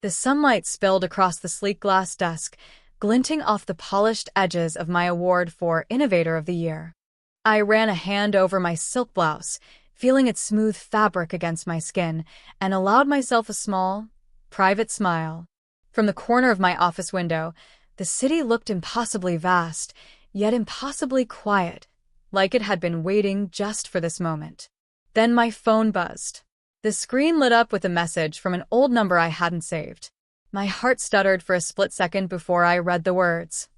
The sunlight spilled across the sleek glass desk, glinting off the polished edges of my award for Innovator of the Year. I ran a hand over my silk blouse, feeling its smooth fabric against my skin, and allowed myself a small, private smile. From the corner of my office window, the city looked impossibly vast, yet impossibly quiet, like it had been waiting just for this moment. Then my phone buzzed. The screen lit up with a message from an old number I hadn't saved. My heart stuttered for a split second before I read the words.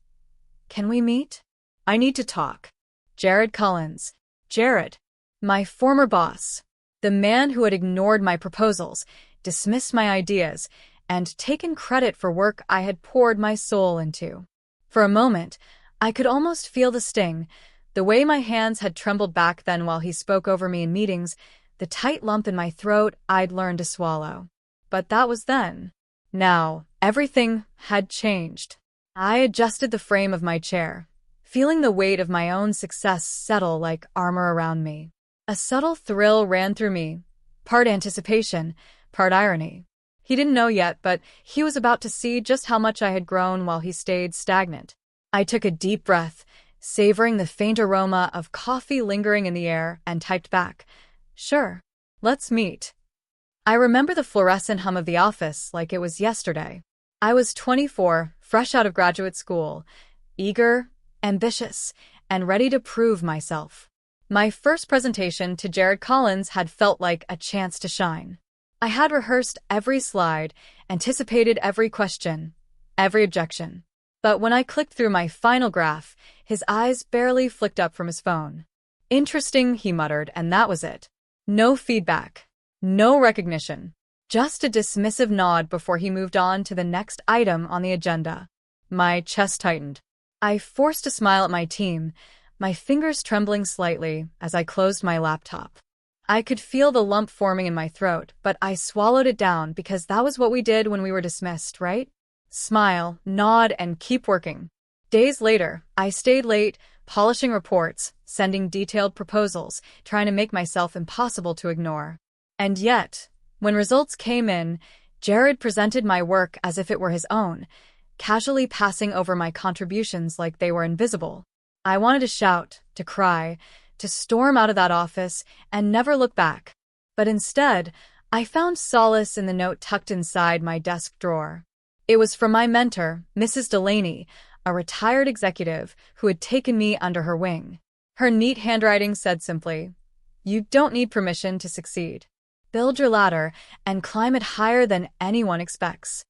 "Can we meet? I need to talk." Jared Collins. Jared. My former boss. The man who had ignored my proposals, dismissed my ideas, and taken credit for work I had poured my soul into. For a moment, I could almost feel the sting, the way my hands had trembled back then while he spoke over me in meetings, the tight lump in my throat I'd learned to swallow. But that was then. Now, everything had changed. I adjusted the frame of my chair, feeling the weight of my own success settle like armor around me. A subtle thrill ran through me, part anticipation, part irony. He didn't know yet, but he was about to see just how much I had grown while he stayed stagnant. I took a deep breath, savoring the faint aroma of coffee lingering in the air, and typed back, "Sure, let's meet." I remember the fluorescent hum of the office like it was yesterday. I was 24, fresh out of graduate school, eager, ambitious, and ready to prove myself. My first presentation to Jared Collins had felt like a chance to shine. I had rehearsed every slide, anticipated every question, every objection. But when I clicked through my final graph, his eyes barely flicked up from his phone. "Interesting," he muttered, and that was it. No feedback, no recognition, just a dismissive nod before he moved on to the next item on the agenda. My chest tightened. I forced a smile at my team, my fingers trembling slightly as I closed my laptop. I could feel the lump forming in my throat, but I swallowed it down because that was what we did when we were dismissed, right? Smile, nod, and keep working. Days later, I stayed late, polishing reports, sending detailed proposals, trying to make myself impossible to ignore. And yet, when results came in, Jared presented my work as if it were his own, casually passing over my contributions like they were invisible. I wanted to shout, to cry, to storm out of that office and never look back. But instead, I found solace in the note tucked inside my desk drawer. It was from my mentor, Mrs. Delaney, a retired executive who had taken me under her wing. Her neat handwriting said simply, "You don't need permission to succeed. Build your ladder and climb it higher than anyone expects."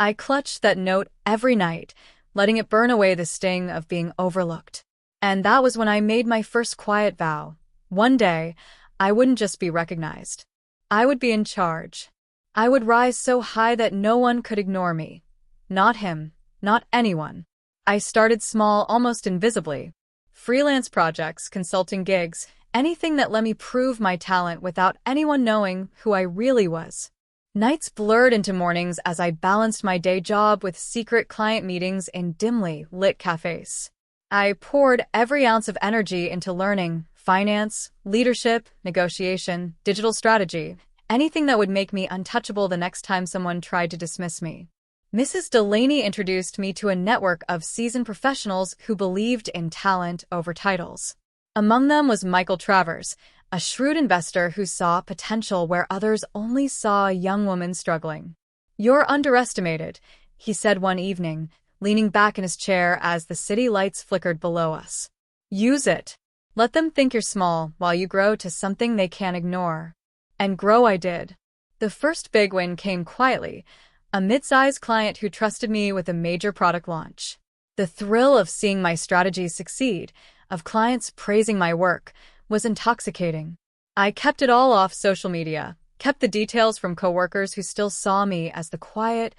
I clutched that note every night, letting it burn away the sting of being overlooked. And that was when I made my first quiet vow. One day, I wouldn't just be recognized. I would be in charge. I would rise so high that no one could ignore me. Not him, not anyone. I started small, almost invisibly. Freelance projects, consulting gigs, anything that let me prove my talent without anyone knowing who I really was. Nights blurred into mornings as I balanced my day job with secret client meetings in dimly lit cafes. I poured every ounce of energy into learning finance, leadership, negotiation, digital strategy, anything that would make me untouchable the next time someone tried to dismiss me. Mrs. Delaney introduced me to a network of seasoned professionals who believed in talent over titles. Among them was Michael Travers, a shrewd investor who saw potential where others only saw a young woman struggling. "You're underestimated," he said one evening, leaning back in his chair as the city lights flickered below us. "Use it. Let them think you're small while you grow to something they can't ignore." And grow I did. The first big win came quietly, a mid-sized client who trusted me with a major product launch. The thrill of seeing my strategies succeed, of clients praising my work, was intoxicating. I kept it all off social media, kept the details from coworkers who still saw me as the quiet,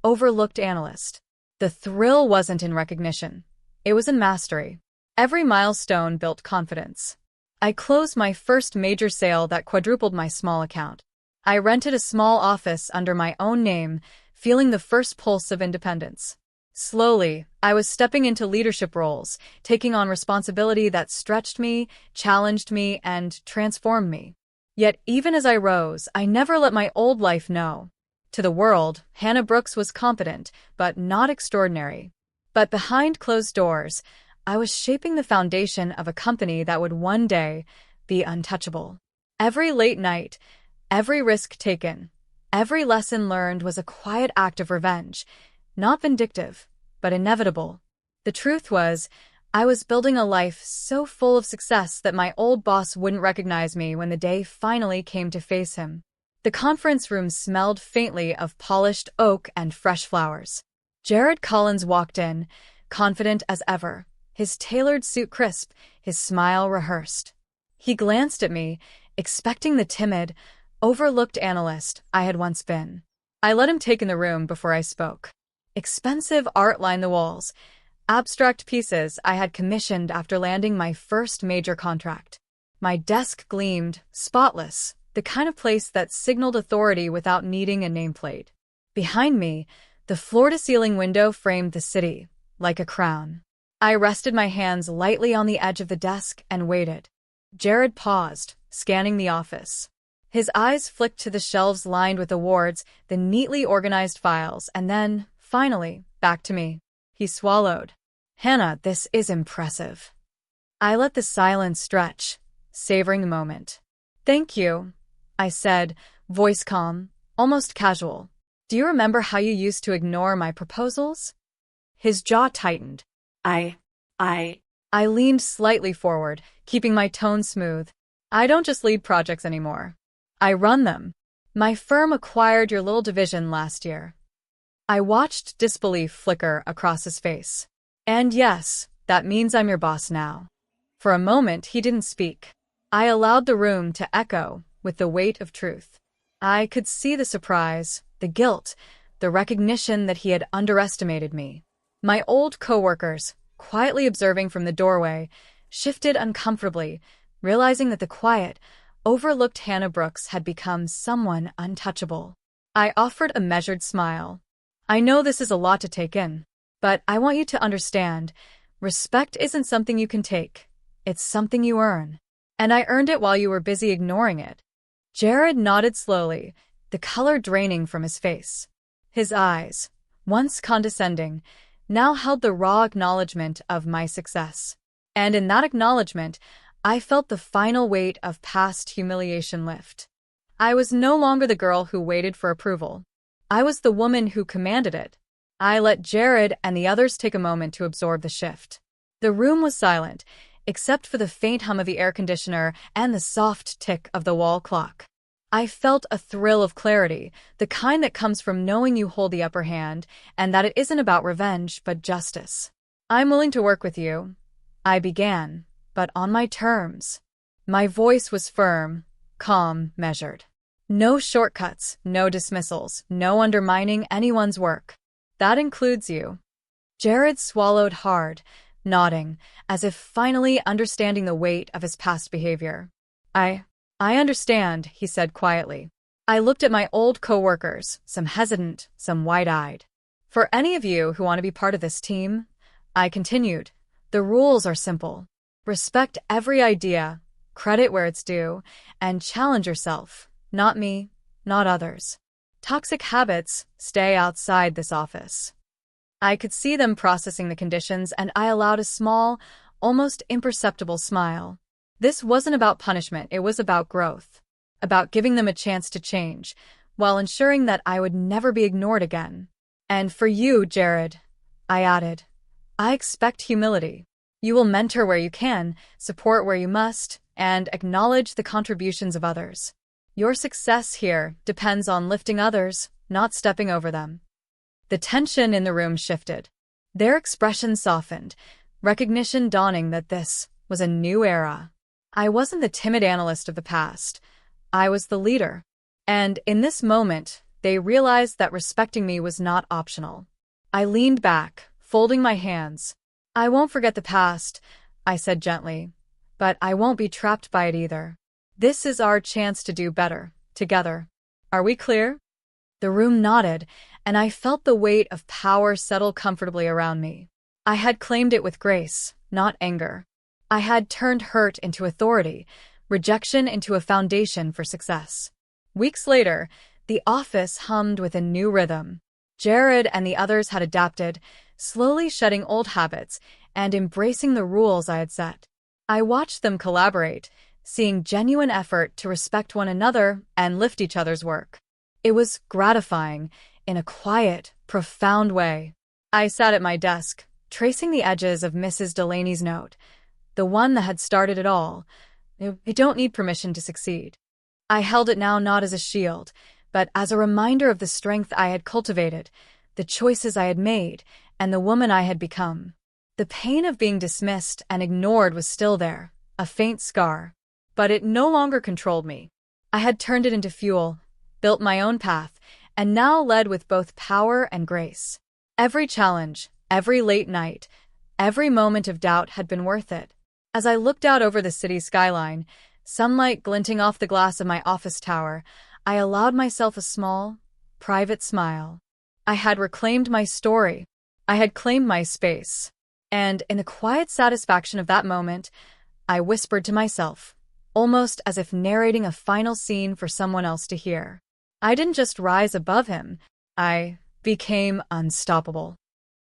overlooked analyst. The thrill wasn't in recognition. It was in mastery. Every milestone built confidence. I closed my first major sale that quadrupled my small account. I rented a small office under my own name, feeling the first pulse of independence. Slowly, I was stepping into leadership roles, taking on responsibility that stretched me, challenged me, and transformed me. Yet even as I rose, I never let my old life know. To the world, Hannah Brooks was competent, but not extraordinary. But behind closed doors, I was shaping the foundation of a company that would one day be untouchable. Every late night, every risk taken, every lesson learned was a quiet act of revenge, not vindictive, but inevitable. The truth was, I was building a life so full of success that my old boss wouldn't recognize me when the day finally came to face him. The conference room smelled faintly of polished oak and fresh flowers. Jared Collins walked in, confident as ever, his tailored suit crisp, his smile rehearsed. He glanced at me, expecting the timid, overlooked analyst I had once been. I let him take in the room before I spoke. Expensive art lined the walls, abstract pieces I had commissioned after landing my first major contract. My desk gleamed, spotless, the kind of place that signaled authority without needing a nameplate. Behind me, the floor-to-ceiling window framed the city, like a crown. I rested my hands lightly on the edge of the desk and waited. Jared paused, scanning the office. His eyes flicked to the shelves lined with awards, the neatly organized files, and then, finally, back to me. He swallowed. "Hannah, this is impressive." I let the silence stretch, savoring the moment. "Thank you," I said, voice calm, almost casual. "Do you remember how you used to ignore my proposals?" His jaw tightened. I leaned slightly forward, keeping my tone smooth. "I don't just lead projects anymore. I run them. My firm acquired your little division last year." I watched disbelief flicker across his face. "And yes, that means I'm your boss now." For a moment, he didn't speak. I allowed the room to echo with the weight of truth. I could see the surprise, the guilt, the recognition that he had underestimated me. My old coworkers, quietly observing from the doorway, shifted uncomfortably, realizing that the quiet, overlooked Hannah Brooks had become someone untouchable. I offered a measured smile. "I know this is a lot to take in, but I want you to understand, respect isn't something you can take. It's something you earn. And I earned it while you were busy ignoring it." Jared nodded slowly, the color draining from his face. His eyes, once condescending, now held the raw acknowledgement of my success. And in that acknowledgement, I felt the final weight of past humiliation lift. I was no longer the girl who waited for approval. I was the woman who commanded it. I let Jared and the others take a moment to absorb the shift. The room was silent, except for the faint hum of the air conditioner and the soft tick of the wall clock. I felt a thrill of clarity, the kind that comes from knowing you hold the upper hand, and that it isn't about revenge, but justice. "I'm willing to work with you," I began, "but on my terms." My voice was firm, calm, measured. No shortcuts, no dismissals, no undermining anyone's work. That includes you. Jared swallowed hard, nodding, as if finally understanding the weight of his past behavior. I understand," he said quietly. I looked at my old coworkers, some hesitant, some wide-eyed. "For any of you who want to be part of this team," I continued, "the rules are simple. Respect every idea, credit where it's due, and challenge yourself, not me, not others. Toxic habits, stay outside this office." I could see them processing the conditions, and I allowed a small, almost imperceptible smile. This wasn't about punishment, it was about growth, about giving them a chance to change, while ensuring that I would never be ignored again. "And for you, Jared," I added, "I expect humility. You will mentor where you can, support where you must, and acknowledge the contributions of others. Your success here depends on lifting others, not stepping over them." The tension in the room shifted. Their expressions softened, recognition dawning that this was a new era. I wasn't the timid analyst of the past. I was the leader. And in this moment, they realized that respecting me was not optional. I leaned back, folding my hands. "I won't forget the past," I said gently, "but I won't be trapped by it either. This is our chance to do better, together. Are we clear?" The room nodded, and I felt the weight of power settle comfortably around me. I had claimed it with grace, not anger. I had turned hurt into authority, rejection into a foundation for success. Weeks later, The office hummed with a new rhythm. Jared and the others had adapted, slowly shedding old habits and embracing the rules I had set. I watched them collaborate, seeing genuine effort to respect one another and lift each other's work. It was gratifying, in a quiet, profound way. I sat at my desk, tracing the edges of Mrs. Delaney's note, the one that had started it all. You don't need permission to succeed. I held it now not as a shield, but as a reminder of the strength I had cultivated, the choices I had made, and the woman I had become. The pain of being dismissed and ignored was still there, a faint scar. But it no longer controlled me. I had turned it into fuel, built my own path, and now led with both power and grace. Every challenge, every late night, every moment of doubt had been worth it. As I looked out over the city skyline, sunlight glinting off the glass of my office tower, I allowed myself a small, private smile. I had reclaimed my story. I had claimed my space. And in the quiet satisfaction of that moment, I whispered to myself, almost as if narrating a final scene for someone else to hear. I didn't just rise above him, I became unstoppable.